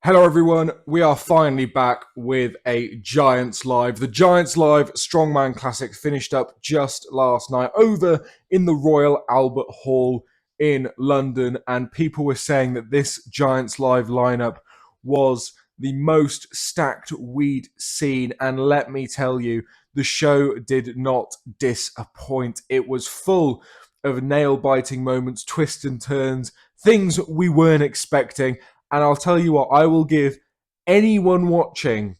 Hello everyone, we are finally back with a Giants Live. The Giants Live Strongman Classic finished up just last night over in the Royal Albert Hall in London, and people were saying that this Giants Live lineup was the most stacked we'd seen, and let me tell you, the show did not disappoint. It was full of nail-biting moments, twists and turns, things we weren't expecting. And I'll tell you what, I will give anyone watching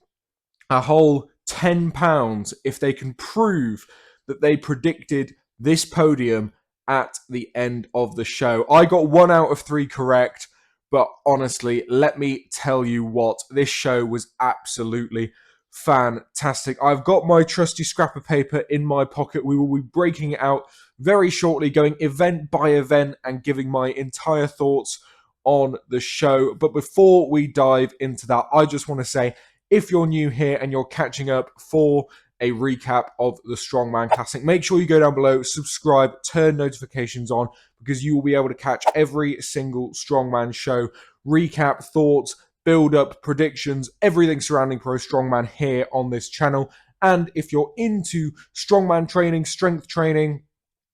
a whole £10 if they can prove that they predicted this podium at the end of the show. I got 1 out of 3 correct, but honestly, let me tell you what, this show was absolutely fantastic. I've got my trusty scrap of paper in my pocket. We will be breaking it out very shortly, going event by event and giving my entire thoughts on the show. But before we dive into that, I just want to say, if you're new here and you're catching up for a recap of the Strongman Classic, make sure you go down below, subscribe, turn notifications on, because you will be able to catch every single Strongman show, recap, thoughts, build up, predictions, everything surrounding Pro Strongman here on this channel. And if you're into strongman training, strength training,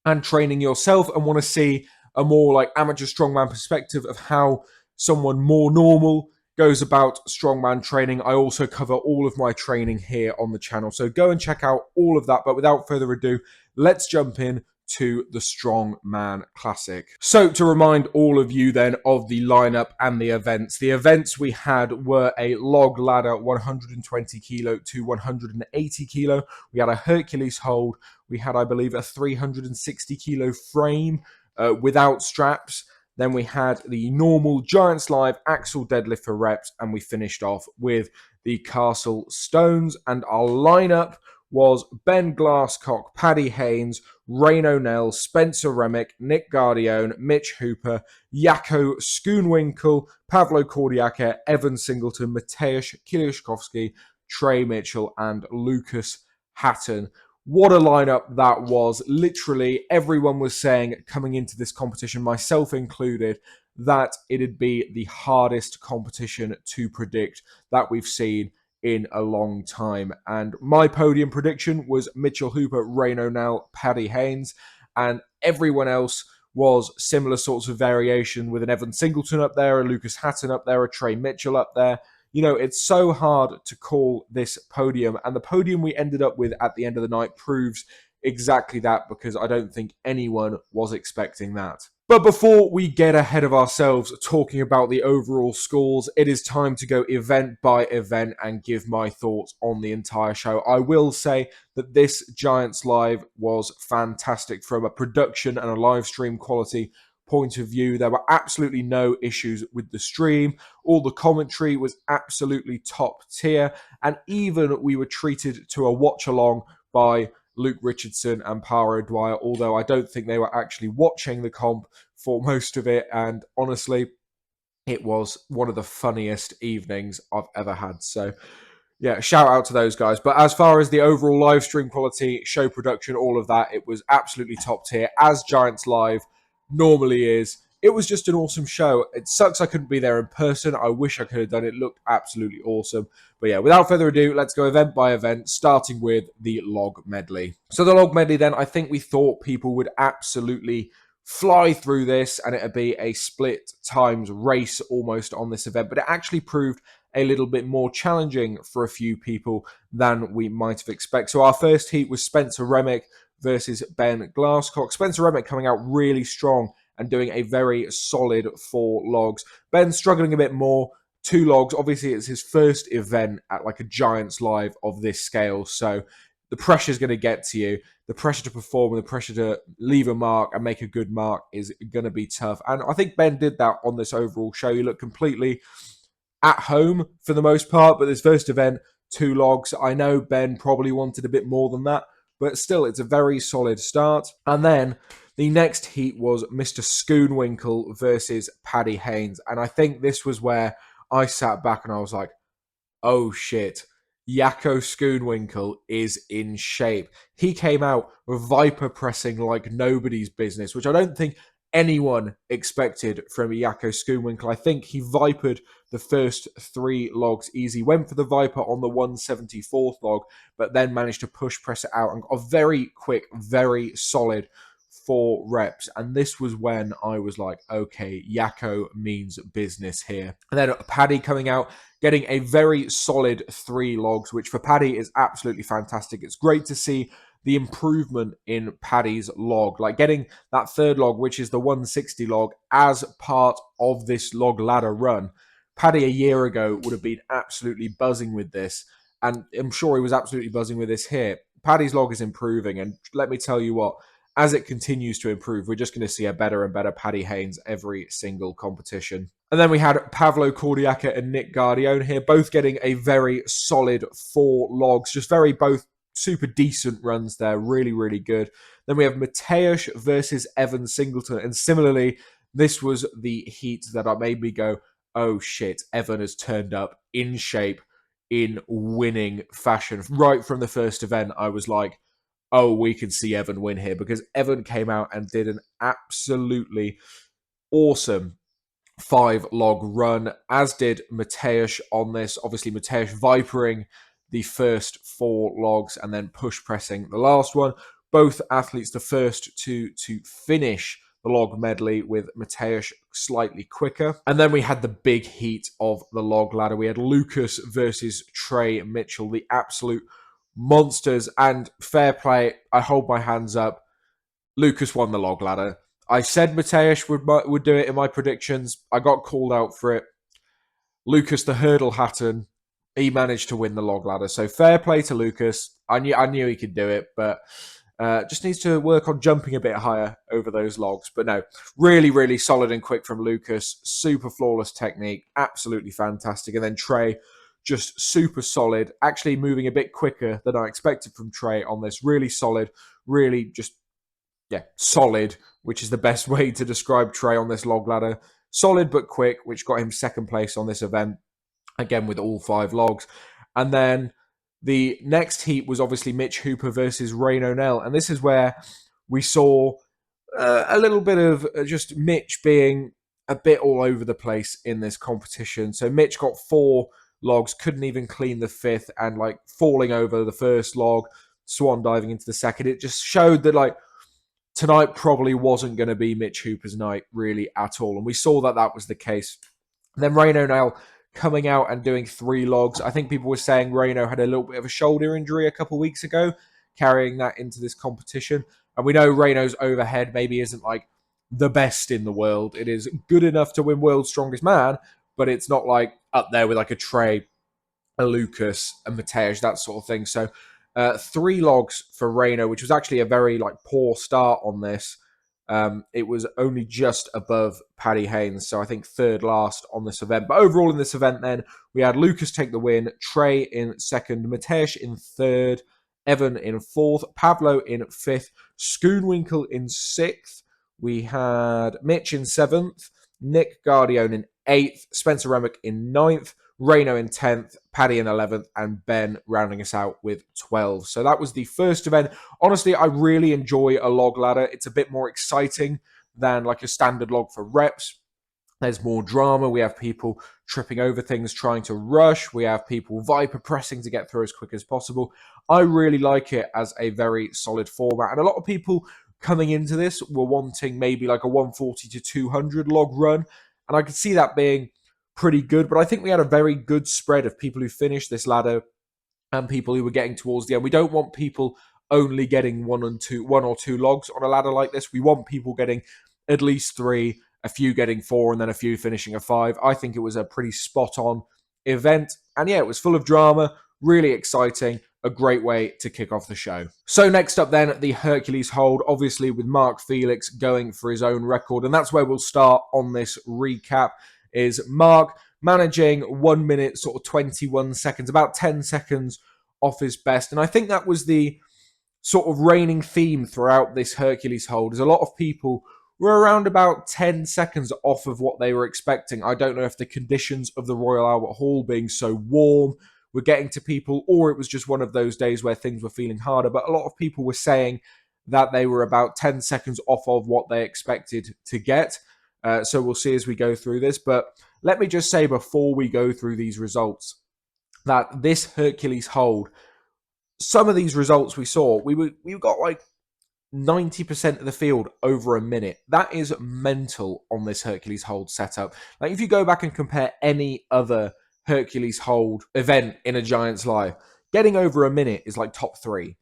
and training yourself and want to see a more like amateur strongman perspective of how someone more normal goes about strongman training, I also cover all of my training here on the channel. So go and check out all of that. But without further ado, let's jump in to the Strongman Classic. So to remind all of you then of the lineup and the events we had were a log ladder 120 kilo to 180 kilo. We had a Hercules hold. We had, I believe, a 360 kilo frame without straps. Then we had the normal Giants Live axle deadlift for reps, and we finished off with the Castle Stones. And our lineup was Ben Glasscock, Paddy Haynes, Rain O'Neill, Spencer Remick, Nick Gardione, Mitch Hooper, Jaco Schoonwinkel, Pavlo Kordiaka, Evan Singleton, Mateusz Kiliashkovsky, Trey Mitchell, and Lucas Hatton. What a lineup that was. Literally everyone was saying coming into this competition, myself included, that it'd be the hardest competition to predict that we've seen in a long time. And my podium prediction was Mitchell Hooper, Rain O'Neill, Paddy Haynes, and everyone else was similar sorts of variation, with an Evan Singleton up there, a Lucas Hatton up there, a Trey Mitchell up there. You know, it's so hard to call this podium, and the podium we ended up with at the end of the night proves exactly that, because I don't think anyone was expecting that. But before we get ahead of ourselves talking about the overall scores, it is time to go event by event and give my thoughts on the entire show. I will say that this Giants Live was fantastic from a production and a live stream quality point of view. There were absolutely no issues with the stream. All the commentary was absolutely top tier, and even we were treated to a watch along by Luke Richardson and Power Dwyer, although I don't think they were actually watching the comp for most of it. And honestly, it was one of the funniest evenings I've ever had. So yeah, shout out to those guys. But as far as the overall live stream quality, show production, all of that, it was absolutely top tier, as Giants Live normally is. It was just an awesome show. It sucks I couldn't be there in person. I wish I could have done it. It looked absolutely awesome. But yeah, without further ado, let's go event by event, starting with the log medley. So the log medley then, I think we thought people would absolutely fly through this and it'd be a split times race almost on this event. But it actually proved a little bit more challenging for a few people than we might have expected. So our first heat was Spencer Remick versus Ben Glasscock. Spencer Remick coming out really strong and doing a very solid 4 logs. Ben struggling a bit more, 2 logs. Obviously, it's his first event at like a Giants Live of this scale, so the pressure is going to get to you. The pressure to perform and the pressure to leave a mark and make a good mark is going to be tough. And I think Ben did that on this overall show. He looked completely at home for the most part, but this first event, 2 logs. I know Ben probably wanted a bit more than that, but still, it's a very solid start. And then the next heat was Mr. Schoonwinkel versus Paddy Haynes. And I think this was where I sat back and I was like, oh shit, Jaco Schoonwinkel is in shape. He came out Viper pressing like nobody's business, which I don't think anyone expected from Jaco Schoonwinkel. I think he vipered the first 3 logs easy, went for the viper on the 174th log, but then managed to push press it out and got a very quick, very solid 4 reps. And this was when I was like, okay, Jaco means business here. And then Paddy coming out, getting a very solid 3 logs, which for Paddy is absolutely fantastic. It's great to see the improvement in Paddy's log, like getting that 3rd log, which is the 160 log, as part of this log ladder run. Paddy a year ago would have been absolutely buzzing with this, and I'm sure he was absolutely buzzing with this here. Paddy's log is improving, and let me tell you what, as it continues to improve, we're just going to see a better and better Paddy Haynes every single competition. And then we had Pavlo Cordiaca and Nick Guardione here, both getting a very solid 4 logs, just very both super decent runs there, really, really good. Then we have Mateusz versus Evan Singleton, and similarly, this was the heat that made me go, oh shit, Evan has turned up in shape, in winning fashion. Right from the first event, I was like, oh, we can see Evan win here, because Evan came out and did an absolutely awesome 5 log run, as did Mateusz on this. Obviously, Mateusz vipering the first 4 logs and then push pressing the last one. Both athletes the first to finish the log medley, with Mateusz slightly quicker. And then we had the big heat of the log ladder. We had Lucas versus Trey Mitchell, the absolute monsters. And fair play, I hold my hands up. Lucas won the log ladder. I said Mateusz would do it in my predictions. I got called out for it. Lucas, the hurdle Hatton, he managed to win the log ladder. So fair play to Lucas. I knew he could do it, but just needs to work on jumping a bit higher over those logs. But no, really, really solid and quick from Lucas. Super flawless technique. Absolutely fantastic. And then Trey, just super solid. Actually moving a bit quicker than I expected from Trey on this. Really solid. Really just, solid, which is the best way to describe Trey on this log ladder. Solid but quick, which got him 2nd place on this event. Again, with all 5 logs. And then the next heat was obviously Mitch Hooper versus Rain O'Neill. And this is where we saw a little bit of just Mitch being a bit all over the place in this competition. So Mitch got 4 logs, couldn't even clean the 5th, and like falling over the 1st log, swan diving into the 2nd. It just showed that like tonight probably wasn't going to be Mitch Hooper's night really at all. And we saw that that was the case. And then Rain O'Neill coming out and doing 3 logs. I think people were saying Reno had a little bit of a shoulder injury a couple of weeks ago, carrying that into this competition. And we know Reno's overhead maybe isn't like the best in the world. It is good enough to win World's Strongest Man, but it's not like up there with like a Trey, a Lucas, a Mateusz, that sort of thing. So 3 logs for Reno, which was actually a very like poor start on this. It was only just above Paddy Haynes, so I think 3rd last on this event. But overall in this event then, we had Lucas take the win, Trey in 2nd, Mateusz in 3rd, Evan in 4th, Pavlo in 5th, Schoonwinkel in 6th. We had Mitch in 7th, Nick Guardione in 8th, Spencer Remick in 9th, Reno in 10th, Paddy in 11th, and Ben rounding us out with 12. So that was the first event. Honestly, I really enjoy a log ladder. It's a bit more exciting than like a standard log for reps. There's more drama. We have people tripping over things, trying to rush. We have people viper pressing to get through as quick as possible. I really like it as a very solid format. And a lot of people coming into this were wanting maybe like a 140 to 200 log run. And I could see that being pretty good, but I think we had a very good spread of people who finished this ladder and people who were getting towards the end. We don't want people only getting one or two logs on a ladder like this. We want people getting at least 3, a few getting 4, and then a few finishing a 5. I think it was a pretty spot-on event. And yeah, it was full of drama, really exciting, a great way to kick off the show. So next up then, the Hercules hold, obviously with Mark Felix going for his own record. And that's where we'll start on this recap. Is Mark managing 1 minute, sort of 21 seconds, about 10 seconds off his best. And I think that was the sort of reigning theme throughout this Hercules hold, is a lot of people were around about 10 seconds off of what they were expecting. I don't know if the conditions of the Royal Albert Hall being so warm were getting to people, or it was just one of those days where things were feeling harder. But a lot of people were saying that they were about 10 seconds off of what they expected to get. So we'll see as we go through this. But let me just say before we go through these results that this Hercules hold, some of these results we saw, we got like 90% of the field over a minute. That is mental on this Hercules hold setup. Like if you go back and compare any other Hercules hold event in a Giants Live, getting over a minute is like top 3.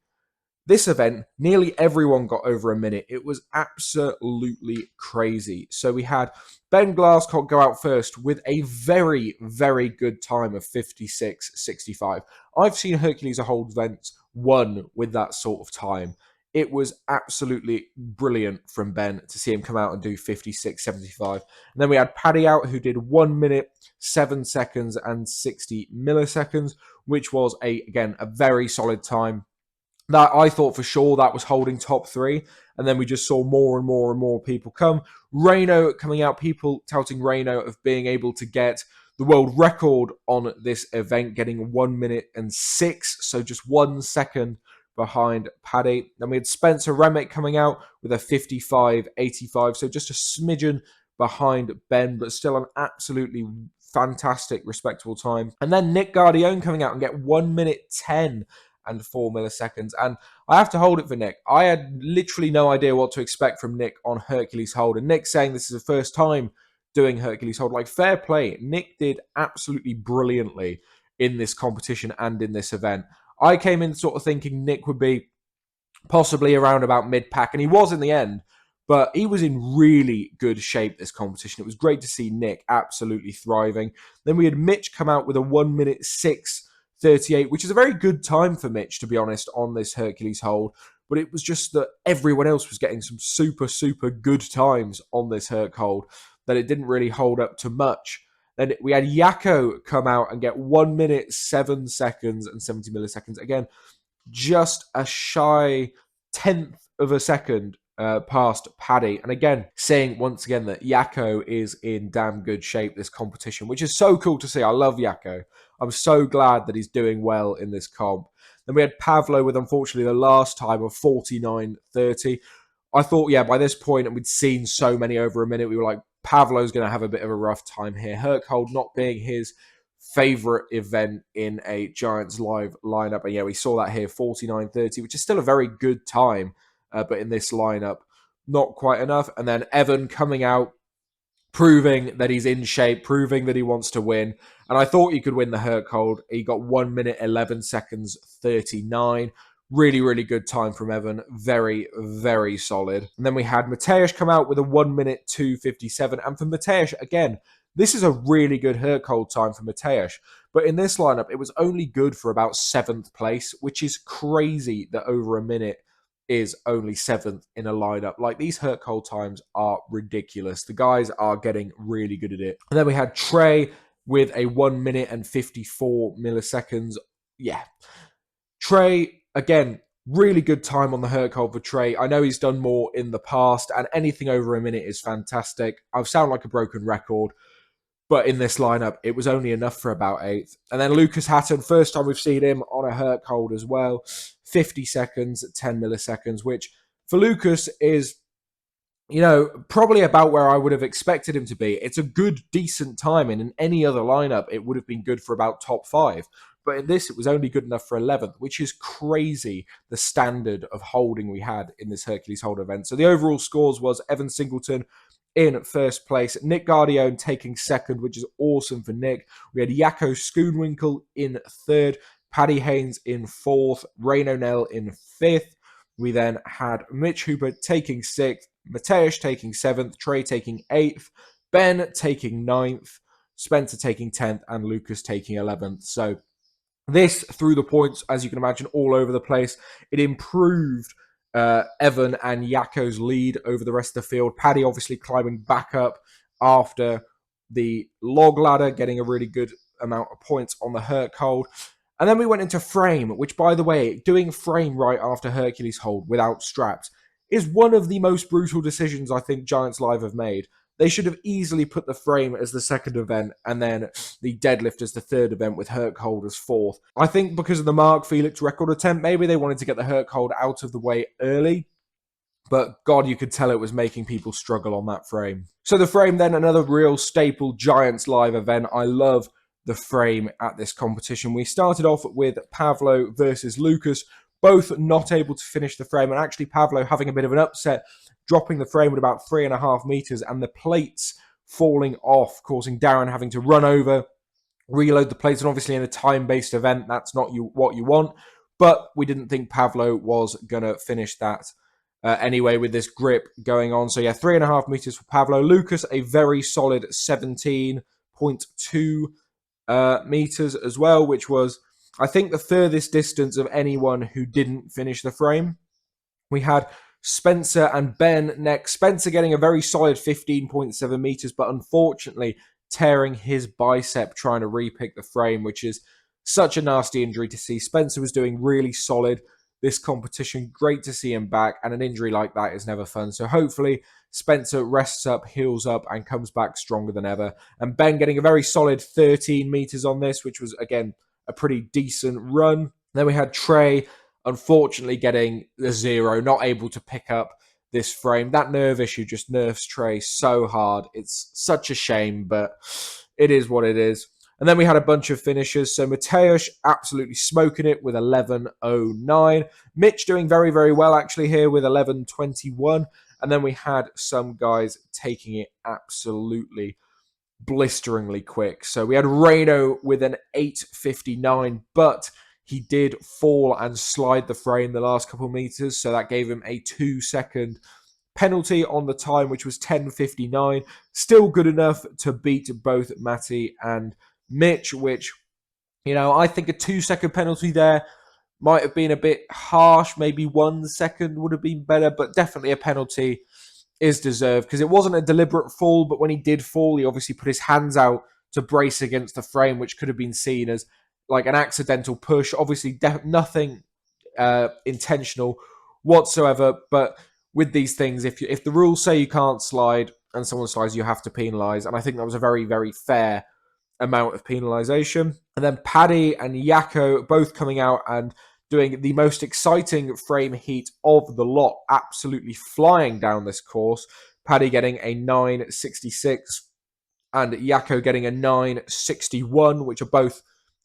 This event, nearly everyone got over a minute. It was absolutely crazy. So we had Ben Glasscock go out first with a very, very good time of 56.65. I've seen Hercules hold events won with that sort of time. It was absolutely brilliant from Ben to see him come out and do 56.75. And then we had Paddy out who did 1 minute, 7 seconds and 60 milliseconds, which was, again, a very solid time. That I thought for sure that was holding top 3. And then we just saw more and more and more people come. Reno coming out, people touting Reno of being able to get the world record on this event, getting 1 minute and 6. So just 1 second behind Paddy. Then we had Spencer Remick coming out with a 55.85. So just a smidgen behind Ben, but still an absolutely fantastic, respectable time. And then Nick Guardione coming out and get 1 minute 10 and 4 milliseconds. And I have to hold it for Nick. I had literally no idea what to expect from Nick on Hercules hold. And Nick saying this is the first time doing Hercules hold. Like, fair play. Nick did absolutely brilliantly in this competition and in this event. I came in sort of thinking Nick would be possibly around about mid-pack, and he was in the end. But he was in really good shape this competition. It was great to see Nick absolutely thriving. Then we had Mitch come out with a 1 minute 6:38, which is a very good time for Mitch, to be honest, on this Hercules hold. But it was just that everyone else was getting some super, super good times on this Herc hold, that it didn't really hold up to much. Then we had Yakko come out and get 1 minute, 7 seconds and 70 milliseconds. Again, just a shy 10th of a second past Paddy. And again, saying once again that Yakko is in damn good shape this competition, which is so cool to see. I love Yakko. I'm so glad that he's doing well in this comp. Then we had Pavlo with, unfortunately, the last time of 49.30. I thought, yeah, by this point, and we'd seen so many over a minute, we were like, Pavlo's going to have a bit of a rough time here. Herc hold not being his favorite event in a Giants Live lineup. And yeah, we saw that here, 49.30, which is still a very good time. But in this lineup, not quite enough. And then Evan coming out, proving that he's in shape, proving that he wants to win. And I thought he could win the Herc hold. He got 1 minute, 11 seconds, 39. Really, really good time from Evan. Very, very solid. And then we had Mateusz come out with a 1 minute, 2:57. And for Mateusz, again, this is a really good Herc hold time for Mateusz. But in this lineup, it was only good for about 7th place, which is crazy that over a minute is only 7th in a lineup. Like, these Herc hold times are ridiculous. The guys are getting really good at it. And then we had Trey with a 1 minute and 54 milliseconds. Yeah. Trey, again, really good time on the Herc hold for Trey. I know he's done more in the past, and anything over a minute is fantastic. I sound like a broken record, but in this lineup, it was only enough for about 8th. And then Lucas Hatton, first time we've seen him on a Herc hold as well. 50 seconds, 10 milliseconds, which for Lucas is, you know, probably about where I would have expected him to be. It's a good, decent time. And in any other lineup, it would have been good for about top 5. But in this, it was only good enough for 11th, which is crazy, the standard of holding we had in this Hercules hold event. So the overall scores was Evan Singleton in first place, Nick Guardione taking second, which is awesome for Nick. We had Yakko Schoonwinkel in third, Paddy Haynes in fourth, Rain O'Neill in fifth. We then had Mitch Hooper taking sixth, Mateusz taking seventh, Trey taking eighth, Ben taking ninth, Spencer taking 10th, and Lucas taking 11th. So this, through the points, as you can imagine, all over the place. It improved Evan and Yakko's lead over the rest of the field. Paddy obviously climbing back up after the log ladder, getting a really good amount of points on the Herc hold. And then we went into frame, which, by the way, doing frame right after Hercules hold without straps is one of the most brutal decisions I think Giants Live have made. They should have easily put the frame as the second event and then the deadlift as the third event with Herc hold as fourth. I think because of the Mark Felix record attempt, maybe they wanted to get the Herc hold out of the way early. But God, you could tell it was making people struggle on that frame. So the frame then, another real staple Giants Live event. I love the frame at this competition. We started off with Pavlo versus Lucas, both not able to finish the frame, and actually Pavlo having a bit of an upset, dropping the frame at about 3.5 meters, and the plates falling off, causing Darren having to run over, reload the plates, and obviously in a time-based event, that's not what you want. But we didn't think Pavlo was going to finish that anyway with this grip going on. So yeah, 3.5 meters for Pavlo. Lucas, a very solid 17.2 meters as well, which was, I think, the furthest distance of anyone who didn't finish the frame. We had Spencer and Ben next. Spencer getting a very solid 15.7 meters, but unfortunately tearing his bicep trying to repick the frame, which is such a nasty injury to see. Spencer was doing really solid this competition. Great to see him back, and an injury like that is never fun. So hopefully Spencer rests up, heals up, and comes back stronger than ever. And Ben getting a very solid 13 meters on this, which was, again, a pretty decent run. Then we had Trey, unfortunately, getting the 0, not able to pick up this frame. That nerve issue just nerfs Trey so hard. It's such a shame, but it is what it is. And then we had a bunch of finishers. So Mateusz absolutely smoking it with 11.09. Mitch doing very, very well actually here with 11.21. And then we had some guys taking it absolutely blisteringly quick. So we had Reno with an 8.59, but he did fall and slide the frame the last couple of meters. So that gave him a 2-second penalty on the time, which was 10.59. Still good enough to beat both Matty and Mitch, which, you know, I think a 2-second penalty there might have been a bit harsh. Maybe 1 second would have been better, but definitely a penalty is deserved because it wasn't a deliberate fall, but when he did fall, he obviously put his hands out to brace against the frame, which could have been seen as like an accidental push. Obviously, nothing intentional whatsoever, but with these things, if the rules say you can't slide and someone slides, you have to penalise, and I think that was a very, very fair amount of penalisation. And then Paddy and Yako both coming out and doing the most exciting frame heat of the lot, absolutely flying down this course. Paddy getting a 9.66 and Yako getting a 9.61, which are both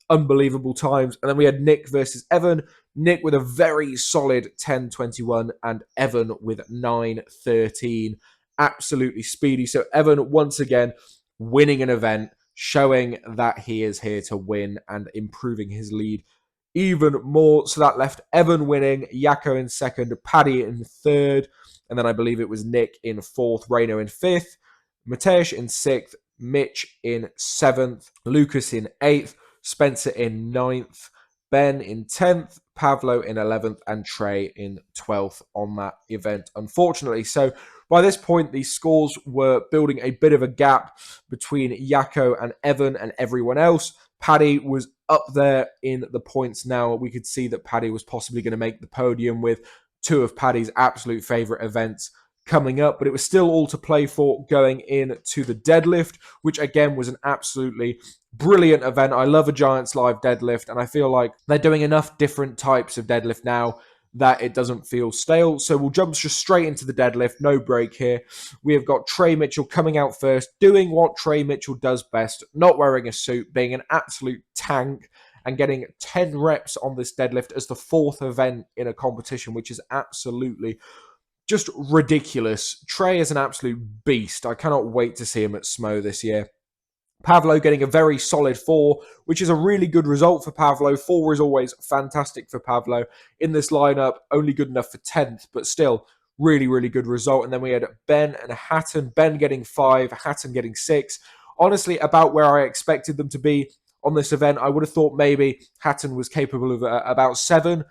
unbelievable times. And then we had Nick versus Evan. Nick with a very solid 10.21 and Evan with 9.13. Absolutely speedy. So Evan, once again, winning an event, showing that he is here to win and improving his lead even more. So that left Evan winning, Yako in second, Paddy in third, and then I believe it was Nick in fourth, Reno in fifth, Mateusz in sixth, Mitch in seventh, Lucas in eighth, Spencer in ninth, Ben in 10th, Pavlo in 11th, and Trey in 12th on that event, unfortunately. So by this point, these scores were building a bit of a gap between Yako and Evan and everyone else. Paddy was up there in the points now. We could see that Paddy was possibly going to make the podium with two of Paddy's absolute favourite events coming up, but it was still all to play for going into the deadlift, which again was an absolutely brilliant event. I love a Giants Live deadlift, and I feel like they're doing enough different types of deadlift now that it doesn't feel stale. So we'll jump just straight into the deadlift, no break here. We have got Trey Mitchell coming out first, doing what Trey Mitchell does best, not wearing a suit, being an absolute tank, and getting 10 reps on this deadlift as the fourth event in a competition, which is absolutely just ridiculous. Trey is an absolute beast. I cannot wait to see him at SMO this year. Pavlo getting a very solid 4, which is a really good result for Pavlo. 4 is always fantastic for Pavlo. In this lineup, only good enough for 10th, but still really, really good result. And then we had Ben and Hatton. Ben getting 5, Hatton getting 6. Honestly, about where I expected them to be on this event. I would have thought maybe Hatton was capable of about 7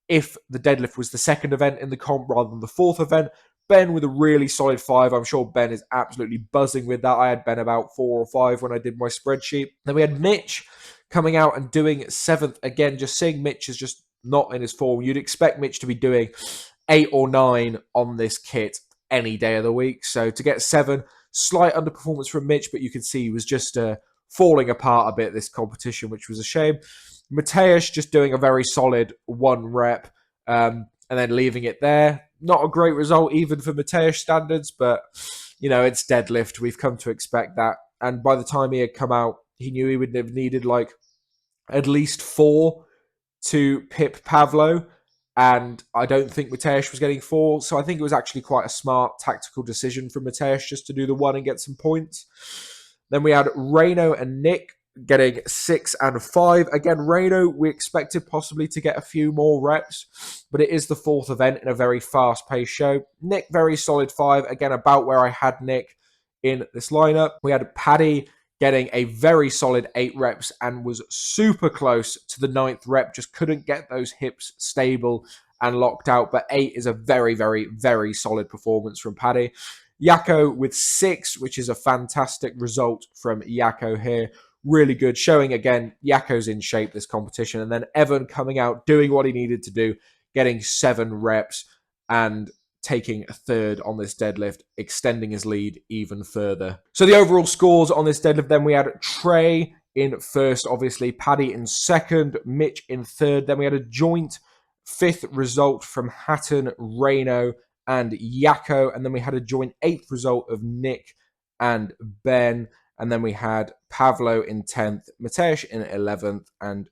if the deadlift was the second event in the comp rather than the fourth event. Ben with a really solid 5. I'm sure Ben is absolutely buzzing with that. I had Ben about 4 or 5 when I did my spreadsheet. Then we had Mitch coming out and doing 7th. Again, just seeing Mitch is just not in his form. You'd expect Mitch to be doing 8 or 9 on this kit any day of the week. So to get 7, slight underperformance from Mitch, but you can see he was just falling apart a bit this competition, which was a shame. Mateusz just doing a very solid 1 rep and then leaving it there. Not a great result even for Mateusz standards, but, you know, it's deadlift. We've come to expect that. And by the time he had come out, he knew he would have needed like at least 4 to pip Pavlo. And I don't think Mateusz was getting 4. So I think it was actually quite a smart tactical decision from Mateusz just to do the 1 and get some points. Then we had Reino and Nick getting 6 and 5. Again, Reino, we expected possibly to get a few more reps, but it is the 4th event in a very fast-paced show. Nick, very solid 5. Again, about where I had Nick in this lineup. We had Paddy getting a very solid 8 reps and was super close to the 9th rep. Just couldn't get those hips stable and locked out. But 8 is a very, very, very solid performance from Paddy. Yako with 6, which is a fantastic result from Yako here. Really good, showing again, Yako's in shape this competition. And then Evan coming out, doing what he needed to do, getting 7 reps and taking a 3rd on this deadlift, extending his lead even further. So the overall scores on this deadlift, then we had Trey in 1st, obviously, Paddy in 2nd, Mitch in 3rd. Then we had a joint 5th result from Hatton, Reino, and Yako. And then we had a joint 8th result of Nick and Ben. And then we had Pavlo in 10th, Mateusz in 11th, and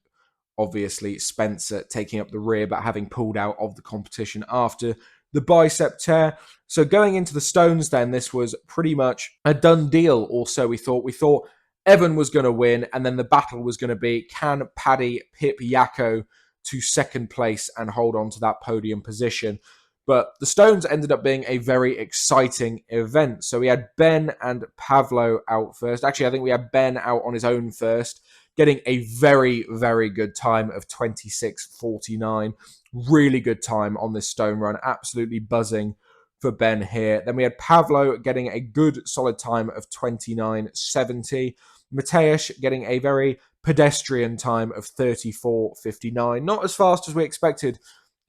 obviously Spencer taking up the rear, but having pulled out of the competition after the bicep tear. So going into the stones then, this was pretty much a done deal also, we thought. We thought Evan was going to win, and then the battle was going to be, can Paddy pip Yako to 2nd place and hold on to that podium position? But the stones ended up being a very exciting event. So we had Ben and Pavlo out first. Actually, I think we had Ben out on his own first, getting a very, very good time of 26:49. Really good time on this stone run. Absolutely buzzing for Ben here. Then we had Pavlo getting a good solid time of 29:70. Mateusz getting a very pedestrian time of 34:59. Not as fast as we expected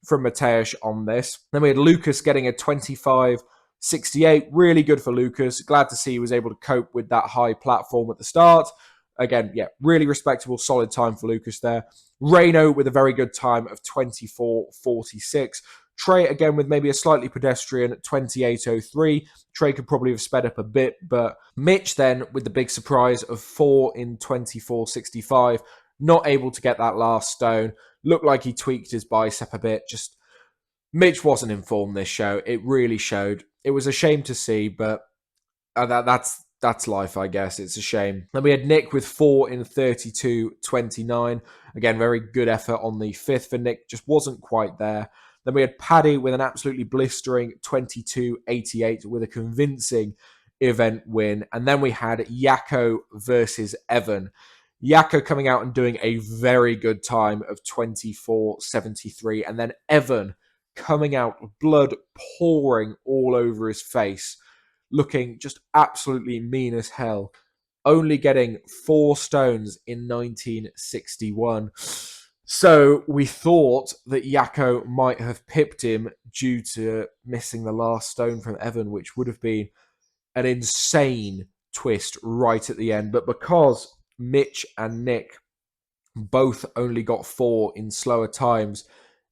from Mateusz on this. Then we had Lucas getting a 25:68. Really good for Lucas. Glad to see he was able to cope with that high platform at the start. Again, yeah, really respectable, solid time for Lucas there. Reino with a very good time of 24:46. Trey, again, with maybe a slightly pedestrian 28:03. Trey could probably have sped up a bit, but Mitch then with the big surprise of 4 in 24:65. Not able to get that last stone. Looked like he tweaked his bicep a bit. Just Mitch wasn't in form this show. It really showed. It was a shame to see, but that's life, I guess. It's a shame. Then we had Nick with 4 in 32:29. Again, very good effort on the 5th for Nick. Just wasn't quite there. Then we had Paddy with an absolutely blistering 22:88 with a convincing event win. And then we had Yako versus Evan. Yako coming out and doing a very good time of 24:73. And then Evan coming out, blood pouring all over his face, looking just absolutely mean as hell, only getting 4 stones in 1961. So we thought that Yako might have pipped him due to missing the last stone from Evan, which would have been an insane twist right at the end. But because Mitch and Nick both only got 4 in slower times,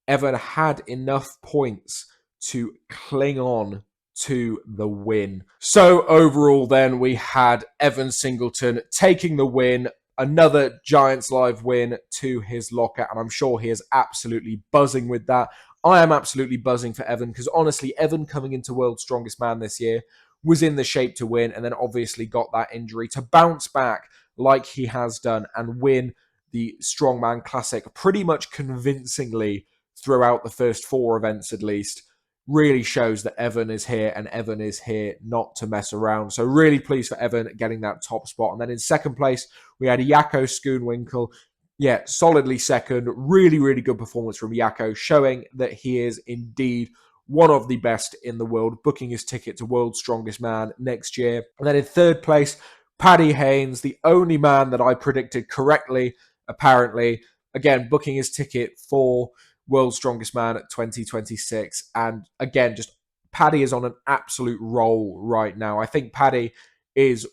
Evan had enough points to cling on to the win. So overall then we had Evan Singleton taking the win, another Giants Live win to his locker, and I'm sure he is absolutely buzzing with that. I am absolutely buzzing for Evan because honestly, Evan coming into World's Strongest Man this year was in the shape to win and then obviously got that injury to bounce back like he has done and win the Strongman Classic pretty much convincingly throughout the first 4 events at least. Really shows that Evan is here and Evan is here not to mess around. So really pleased for Evan getting that top spot. And then in 2nd place, we had Yako Schoonwinkel. Yeah, solidly 2nd. Really, really good performance from Yako, showing that he is indeed one of the best in the world, booking his ticket to World's Strongest Man next year. And then in 3rd place, Paddy Haynes, the only man that I predicted correctly, apparently. Again, booking his ticket for World's Strongest Man at 2026. And again, just Paddy is on an absolute roll right now. I think Paddy is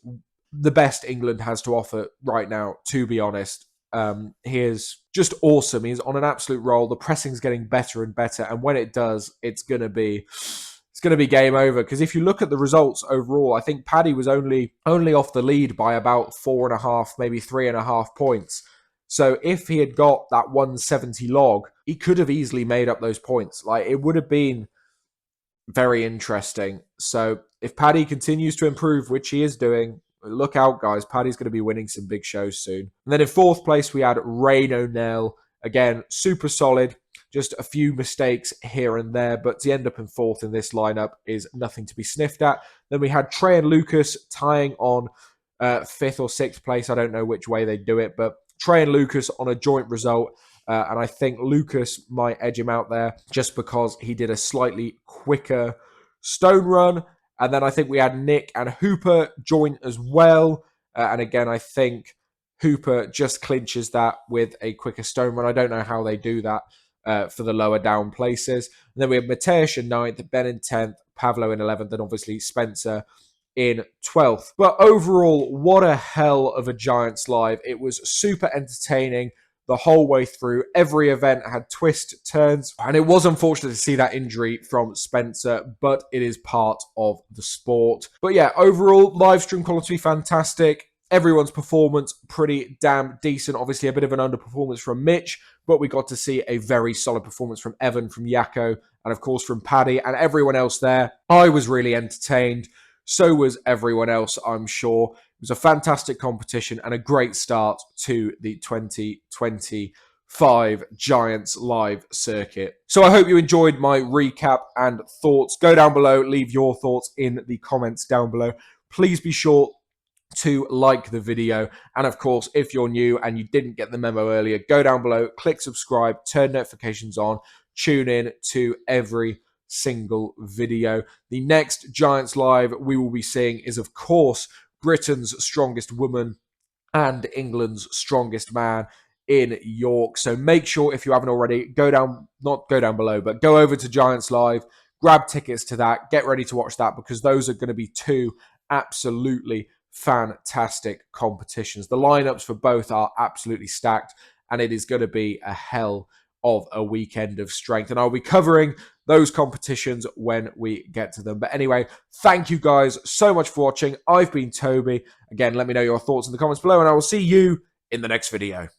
the best England has to offer right now, to be honest. He is just awesome. He's on an absolute roll. The pressing's getting better and better, and when it does, it's gonna be game over. Because if you look at the results overall, I think Paddy was only off the lead by about 4.5, maybe 3.5 points. So if he had got that 170 log, he could have easily made up those points. Like, it would have been very interesting. So if Paddy continues to improve, which he is doing, look out, guys. Paddy's going to be winning some big shows soon. And then in fourth place, we had Rain O'Neill. Again, super solid. Just a few mistakes here and there, but to end up in fourth in this lineup is nothing to be sniffed at. Then we had Trey and Lucas tying on fifth or sixth place. I don't know which way they do it, but Trey and Lucas on a joint result. And I think Lucas might edge him out there just because he did a slightly quicker stone run. And then I think we had Nick and Hooper joint as well. And again, I think Hooper just clinches that with a quicker stone run. I don't know how they do that for the lower down places. And then we have Mateus in 9th, Ben in 10th, Pavlo in 11th, and obviously Spencer in 12th. But overall, what a hell of a Giants Live. It was super entertaining the whole way through. Every event had twists, turns, and it was unfortunate to see that injury from Spencer, but it is part of the sport. But yeah, overall, live stream quality fantastic. Everyone's performance pretty damn decent. Obviously, a bit of an underperformance from Mitch, but we got to see a very solid performance from Evan, from Yako, and of course from Paddy and everyone else there. I was really entertained. So was everyone else, I'm sure. It was a fantastic competition and a great start to the 2025 Giants Live circuit. So I hope you enjoyed my recap and thoughts. Go down below, leave your thoughts in the comments down below. Please be sure to like the video, and of course, if you're new and you didn't get the memo earlier, go down below, click subscribe, turn notifications on, tune in to every single video. The next Giants Live we will be seeing is, of course, Britain's strongest woman and England's strongest man in York. So make sure, if you haven't already, not go down below, but go over to Giants Live, grab tickets to that, get ready to watch that, because those are going to be two absolutely fantastic competitions. The lineups for both are absolutely stacked, and it is going to be a hell of a weekend of strength. And I'll be covering those competitions when we get to them. But anyway, thank you guys so much for watching. I've been Toby. Again, let me know your thoughts in the comments below, and I will see you in the next video.